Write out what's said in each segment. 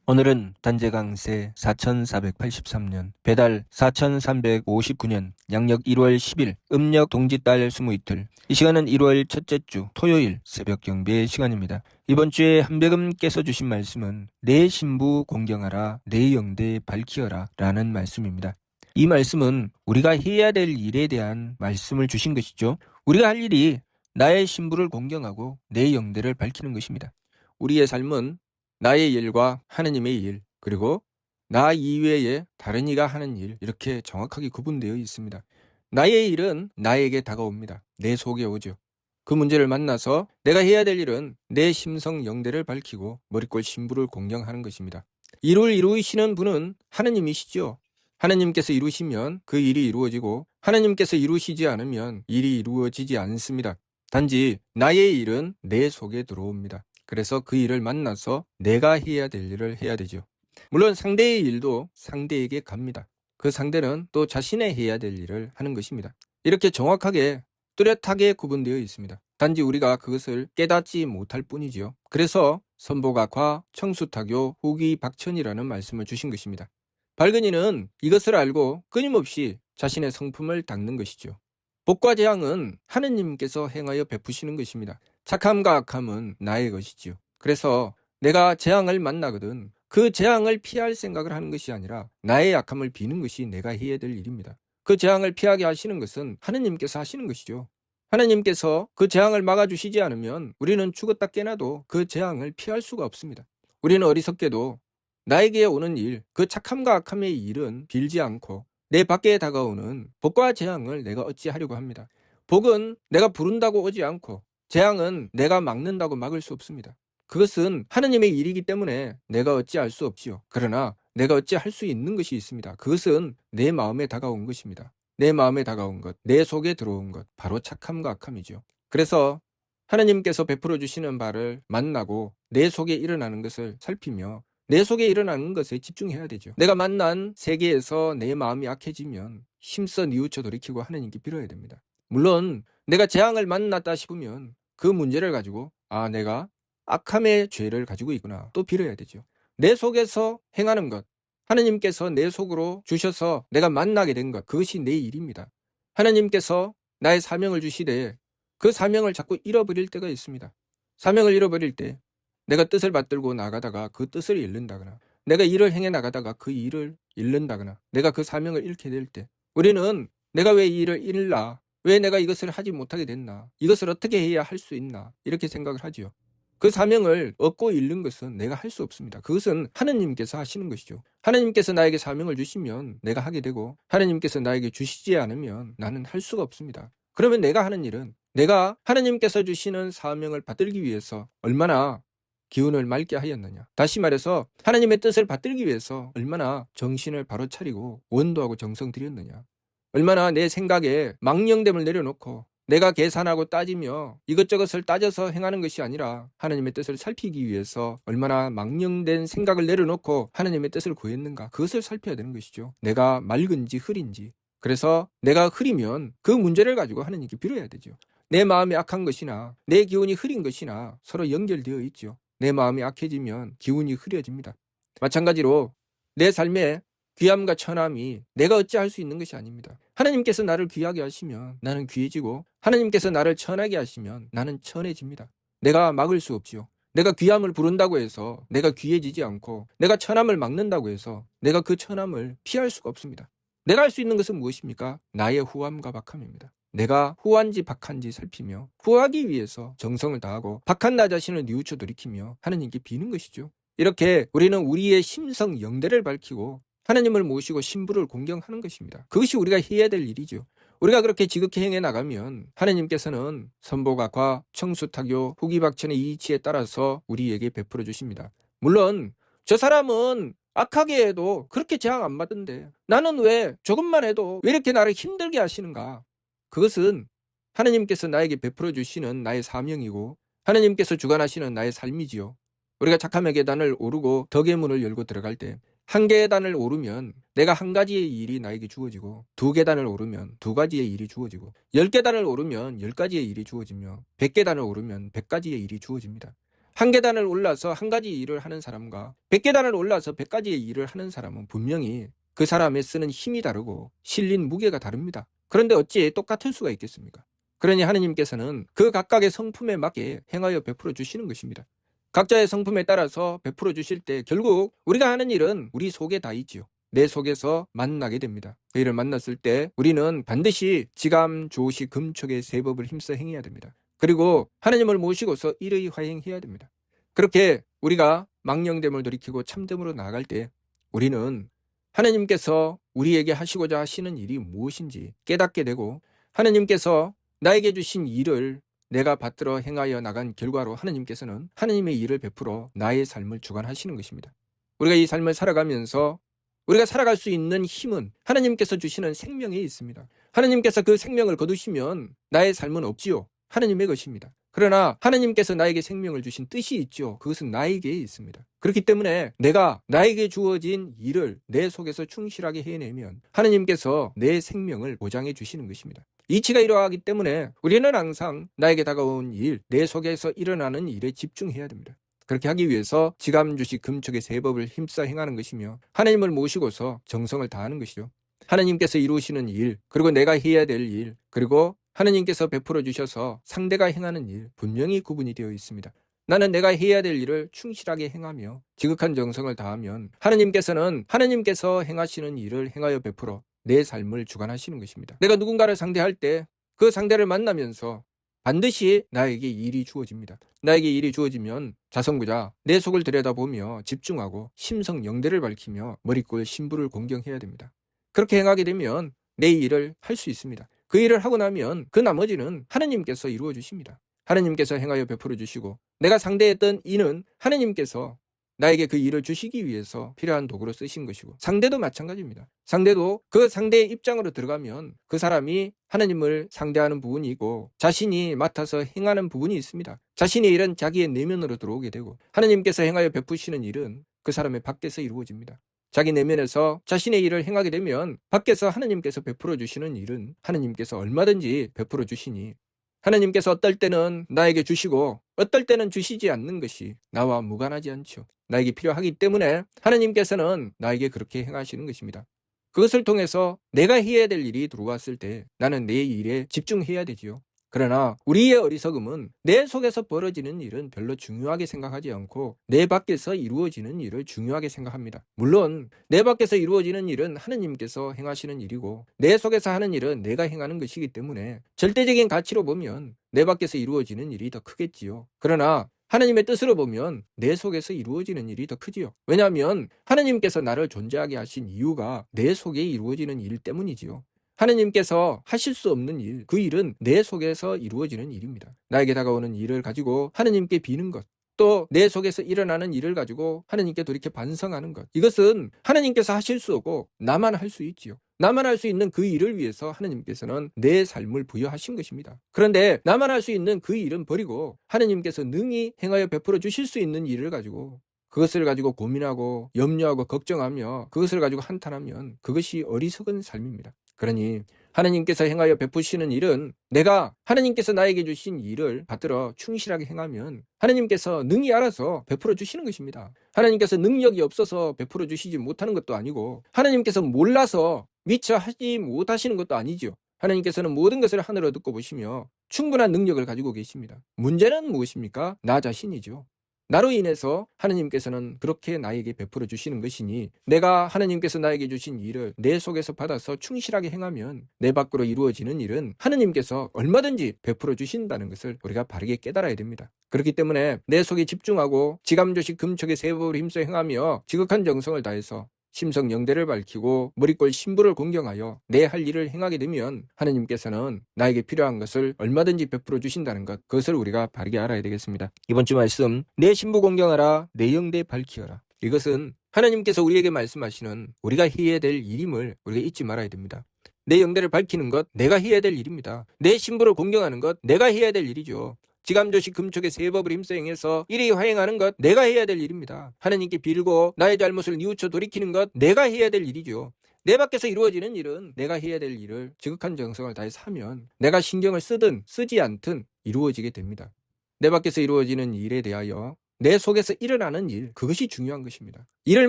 오늘은 단재강세 4483년 배달 4359년 양력 1월 10일 음력 동짓달 20이틀. 이 시간은 1월 첫째 주 토요일 새벽 경배 시간입니다. 이번 주에 한백음께서 주신 말씀은 내 신부 공경하라 내 영대 밝히어라 라는 말씀입니다. 이 말씀은 우리가 해야 될 일에 대한 말씀을 주신 것이죠. 우리가 할 일이 나의 신부를 공경하고 내 영대를 밝히는 것입니다. 우리의 삶은 나의 일과 하느님의 일, 그리고 나 이외에 다른 이가 하는 일, 이렇게 정확하게 구분되어 있습니다. 나의 일은 나에게 다가옵니다. 내 속에 오죠. 그 문제를 만나서 내가 해야 될 일은 내 심성 영대를 밝히고 머리꼴 신부를 공경하는 것입니다. 일을 이루시는 분은 하느님이시죠. 하느님께서 이루시면 그 일이 이루어지고 하느님께서 이루시지 않으면 일이 이루어지지 않습니다. 단지 나의 일은 내 속에 들어옵니다. 그래서 그 일을 만나서 내가 해야 될 일을 해야 되죠. 물론 상대의 일도 상대에게 갑니다. 그 상대는 또 자신의 해야 될 일을 하는 것입니다. 이렇게 정확하게 뚜렷하게 구분되어 있습니다. 단지 우리가 그것을 깨닫지 못할 뿐이지요. 그래서 선보각화, 청수타교, 후기, 박천이라는 말씀을 주신 것입니다. 밝은 이는 이것을 알고 끊임없이 자신의 성품을 닦는 것이죠. 복과 재앙은 하느님께서 행하여 베푸시는 것입니다. 착함과 악함은 나의 것이지요. 그래서 내가 재앙을 만나거든 그 재앙을 피할 생각을 하는 것이 아니라 나의 약함을 비는 것이 내가 해야 될 일입니다. 그 재앙을 피하게 하시는 것은 하느님께서 하시는 것이죠. 하느님께서 그 재앙을 막아주시지 않으면 우리는 죽었다 깨나도 그 재앙을 피할 수가 없습니다. 우리는 어리석게도 나에게 오는 일, 그 착함과 악함의 일은 빌지 않고 내 밖에 다가오는 복과 재앙을 내가 어찌하려고 합니다. 복은 내가 부른다고 오지 않고 재앙은 내가 막는다고 막을 수 없습니다. 그것은 하느님의 일이기 때문에 내가 어찌할 수 없지요. 그러나 내가 어찌할 수 있는 것이 있습니다. 그것은 내 마음에 다가온 것입니다. 내 마음에 다가온 것, 내 속에 들어온 것, 바로 착함과 악함이죠. 그래서 하느님께서 베풀어 주시는 바를 만나고 내 속에 일어나는 것을 살피며 내 속에 일어나는 것에 집중해야 되죠. 내가 만난 세계에서 내 마음이 악해지면 힘써 뉘우쳐 돌이키고 하느님께 빌어야 됩니다. 물론 내가 재앙을 만났다 싶으면 그 문제를 가지고 내가 악함의 죄를 가지고 있구나 또 빌어야 되죠. 내 속에서 행하는 것, 하느님께서 내 속으로 주셔서 내가 만나게 된 것, 그것이 내 일입니다. 하느님께서 나의 사명을 주시되 그 사명을 자꾸 잃어버릴 때가 있습니다. 사명을 잃어버릴 때 내가 뜻을 받들고 나가다가 그 뜻을 잃는다거나 내가 일을 행해 나가다가 그 일을 잃는다거나 내가 그 사명을 잃게 될 때 우리는 내가 왜 이 일을 잃나? 왜 내가 이것을 하지 못하게 됐나? 이것을 어떻게 해야 할 수 있나? 이렇게 생각을 하지요. 그 사명을 얻고 잃는 것은 내가 할 수 없습니다. 그것은 하느님께서 하시는 것이죠. 하느님께서 나에게 사명을 주시면 내가 하게 되고 하느님께서 나에게 주시지 않으면 나는 할 수가 없습니다. 그러면 내가 하는 일은 내가 하느님께서 주시는 사명을 받들기 위해서 얼마나 기운을 맑게 하였느냐. 다시 말해서 하나님의 뜻을 받들기 위해서 얼마나 정신을 바로 차리고 원도하고 정성 들였느냐. 얼마나 내 생각에 망령됨을 내려놓고 내가 계산하고 따지며 이것저것을 따져서 행하는 것이 아니라 하나님의 뜻을 살피기 위해서 얼마나 망령된 생각을 내려놓고 하나님의 뜻을 구했는가. 그것을 살펴야 되는 것이죠. 내가 맑은지 흐린지. 그래서 내가 흐리면 그 문제를 가지고 하나님께 빌어야 되죠. 내 마음이 악한 것이나 내 기운이 흐린 것이나 서로 연결되어 있죠. 내 마음이 악해지면 기운이 흐려집니다. 마찬가지로 내 삶에 귀함과 천함이 내가 어찌할 수 있는 것이 아닙니다. 하나님께서 나를 귀하게 하시면 나는 귀해지고 하나님께서 나를 천하게 하시면 나는 천해집니다. 내가 막을 수 없지요. 내가 귀함을 부른다고 해서 내가 귀해지지 않고 내가 천함을 막는다고 해서 내가 그 천함을 피할 수가 없습니다. 내가 할 수 있는 것은 무엇입니까? 나의 후함과 박함입니다. 내가 후한지 박한지 살피며 후하기 위해서 정성을 다하고 박한 나 자신을 뉘우쳐 돌이키며 하나님께 비는 것이죠. 이렇게 우리는 우리의 심성 영대를 밝히고 하나님을 모시고 신부를 공경하는 것입니다. 그것이 우리가 해야 될 일이죠. 우리가 그렇게 지극히 행해 나가면 하나님께서는 선보각화, 청수타교, 후기박천의 이치에 따라서 우리에게 베풀어 주십니다. 물론 저 사람은 악하게 해도 그렇게 재앙 안 받던데 나는 왜 조금만 해도 왜 이렇게 나를 힘들게 하시는가? 그것은 하나님께서 나에게 베풀어 주시는 나의 사명이고 하나님께서 주관하시는 나의 삶이지요. 우리가 착함의 계단을 오르고 덕의 문을 열고 들어갈 때 한 계단을 오르면 내가 한 가지의 일이 나에게 주어지고 두 계단을 오르면 두 가지의 일이 주어지고 10계단을 오르면 10가지의 일이 주어지며 100계단을 오르면 100가지의 일이 주어집니다. 한 계단을 올라서 한 가지 일을 하는 사람과 100계단을 올라서 100가지의 일을 하는 사람은 분명히 그 사람의 쓰는 힘이 다르고 실린 무게가 다릅니다. 그런데 어찌 똑같을 수가 있겠습니까? 그러니 하느님께서는 그 각각의 성품에 맞게 행하여 베풀어 주시는 것입니다. 각자의 성품에 따라서 베풀어 주실 때 결국 우리가 하는 일은 우리 속에 다 있지요. 내 속에서 만나게 됩니다. 그 일을 만났을 때 우리는 반드시 지감, 조시, 금촉의 세 법을 힘써 행해야 됩니다. 그리고 하느님을 모시고서 일의 화행해야 됩니다. 그렇게 우리가 망령됨을 돌이키고 참됨으로 나아갈 때 우리는 하느님께서 우리에게 하시고자 하시는 일이 무엇인지 깨닫게 되고 하느님께서 나에게 주신 일을 내가 받들어 행하여 나간 결과로 하느님께서는 하느님의 일을 베풀어 나의 삶을 주관하시는 것입니다. 우리가 이 삶을 살아가면서 우리가 살아갈 수 있는 힘은 하느님께서 주시는 생명에 있습니다. 하느님께서 그 생명을 거두시면 나의 삶은 없지요. 하느님의 것입니다. 그러나 하느님께서 나에게 생명을 주신 뜻이 있죠. 그것은 나에게 있습니다. 그렇기 때문에 내가 나에게 주어진 일을 내 속에서 충실하게 해내면 하느님께서 내 생명을 보장해 주시는 것입니다. 이치가 이러하기 때문에 우리는 항상 나에게 다가온 일, 내 속에서 일어나는 일에 집중해야 됩니다. 그렇게 하기 위해서 지감주시 금촉의 세 법을 힘써 행하는 것이며 하나님을 모시고서 정성을 다하는 것이죠. 하나님께서 이루시는 일, 그리고 내가 해야 될 일, 그리고 하나님께서 베풀어 주셔서 상대가 행하는 일 분명히 구분이 되어 있습니다. 나는 내가 해야 될 일을 충실하게 행하며 지극한 정성을 다하면 하나님께서는 하나님께서 행하시는 일을 행하여 베풀어 내 삶을 주관하시는 것입니다. 내가 누군가를 상대할 때 그 상대를 만나면서 반드시 나에게 일이 주어집니다. 나에게 일이 주어지면 자성구자 내 속을 들여다보며 집중하고 심성영대를 밝히며 머리꼴 신부를 공경해야 됩니다. 그렇게 행하게 되면 내 일을 할 수 있습니다. 그 일을 하고 나면 그 나머지는 하느님께서 이루어 주십니다. 하느님께서 행하여 베풀어 주시고 내가 상대했던 이는 하느님께서 나에게 그 일을 주시기 위해서 필요한 도구로 쓰신 것이고 상대도 마찬가지입니다. 상대도 그 상대의 입장으로 들어가면 그 사람이 하느님을 상대하는 부분이 있고 자신이 맡아서 행하는 부분이 있습니다. 자신의 일은 자기의 내면으로 들어오게 되고 하느님께서 행하여 베푸시는 일은 그 사람의 밖에서 이루어집니다. 자기 내면에서 자신의 일을 행하게 되면 밖에서 하느님께서 베풀어 주시는 일은 하느님께서 얼마든지 베풀어 주시니 하느님께서 어떨 때는 나에게 주시고 어떨 때는 주시지 않는 것이 나와 무관하지 않죠. 나에게 필요하기 때문에 하느님께서는 나에게 그렇게 행하시는 것입니다. 그것을 통해서 내가 해야 될 일이 들어왔을 때 나는 내 일에 집중해야 되지요. 그러나 우리의 어리석음은 내 속에서 벌어지는 일은 별로 중요하게 생각하지 않고 내 밖에서 이루어지는 일을 중요하게 생각합니다. 물론 내 밖에서 이루어지는 일은 하느님께서 행하시는 일이고 내 속에서 하는 일은 내가 행하는 것이기 때문에 절대적인 가치로 보면 내 밖에서 이루어지는 일이 더 크겠지요. 그러나 하느님의 뜻으로 보면 내 속에서 이루어지는 일이 더 크지요. 왜냐하면 하느님께서 나를 존재하게 하신 이유가 내 속에 이루어지는 일 때문이지요. 하느님께서 하실 수 없는 일, 그 일은 내 속에서 이루어지는 일입니다. 나에게 다가오는 일을 가지고 하느님께 비는 것, 또 내 속에서 일어나는 일을 가지고 하느님께 돌이켜 반성하는 것, 이것은 하느님께서 하실 수 없고 나만 할 수 있지요. 나만 할 수 있는 그 일을 위해서 하느님께서는 내 삶을 부여하신 것입니다. 그런데 나만 할 수 있는 그 일은 버리고 하느님께서 능히 행하여 베풀어 주실 수 있는 일을 가지고 그것을 가지고 고민하고 염려하고 걱정하며 그것을 가지고 한탄하면 그것이 어리석은 삶입니다. 그러니 하느님께서 행하여 베푸시는 일은 내가 하느님께서 나에게 주신 일을 받들어 충실하게 행하면 하느님께서 능히 알아서 베풀어 주시는 것입니다. 하느님께서 능력이 없어서 베풀어 주시지 못하는 것도 아니고 하느님께서 몰라서 미처 하지 못하시는 것도 아니죠. 하느님께서는 모든 것을 하늘로 듣고 보시며 충분한 능력을 가지고 계십니다. 문제는 무엇입니까? 나 자신이죠. 나로 인해서 하느님께서는 그렇게 나에게 베풀어 주시는 것이니 내가 하느님께서 나에게 주신 일을 내 속에서 받아서 충실하게 행하면 내 밖으로 이루어지는 일은 하느님께서 얼마든지 베풀어 주신다는 것을 우리가 바르게 깨달아야 됩니다. 그렇기 때문에 내 속에 집중하고 지감조식 금촉의 세 법을 힘써 행하며 지극한 정성을 다해서 심성 영대를 밝히고 머리꼴 신부를 공경하여 내 할 일을 행하게 되면 하느님께서는 나에게 필요한 것을 얼마든지 베풀어 주신다는 것, 그것을 우리가 바르게 알아야 되겠습니다. 이번 주 말씀, 내 신부 공경하라, 내 영대 밝히어라. 이것은 하느님께서 우리에게 말씀하시는 우리가 해야 될 일임을 우리가 잊지 말아야 됩니다. 내 영대를 밝히는 것, 내가 해야 될 일입니다. 내 신부를 공경하는 것, 내가 해야 될 일이죠. 지감조식 금촉의 세 법을 힘써 행해서 일이 화행하는 것, 내가 해야 될 일입니다. 하느님께 빌고 나의 잘못을 뉘우쳐 돌이키는 것, 내가 해야 될 일이죠. 내 밖에서 이루어지는 일은 내가 해야 될 일을 지극한 정성을 다해서 하면 내가 신경을 쓰든 쓰지 않든 이루어지게 됩니다. 내 밖에서 이루어지는 일에 대하여 내 속에서 일어나는 일, 그것이 중요한 것입니다. 일을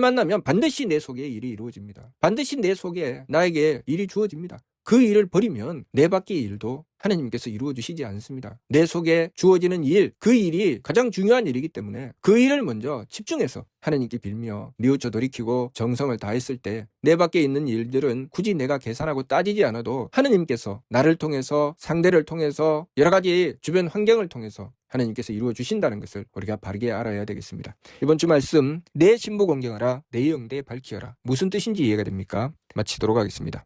만나면 반드시 내 속에 일이 이루어집니다. 반드시 내 속에 나에게 일이 주어집니다. 그 일을 버리면 내 밖의 일도 하나님께서 이루어 주시지 않습니다. 내 속에 주어지는 일, 그 일이 가장 중요한 일이기 때문에 그 일을 먼저 집중해서 하나님께 빌며 뉘우쳐 돌이키고 정성을 다했을 때 내 밖에 있는 일들은 굳이 내가 계산하고 따지지 않아도 하나님께서 나를 통해서, 상대를 통해서, 여러 가지 주변 환경을 통해서 하나님께서 이루어 주신다는 것을 우리가 바르게 알아야 되겠습니다. 이번 주 말씀, 내 신부 공경하라, 내 영대 밝히어라. 무슨 뜻인지 이해가 됩니까? 마치도록 하겠습니다.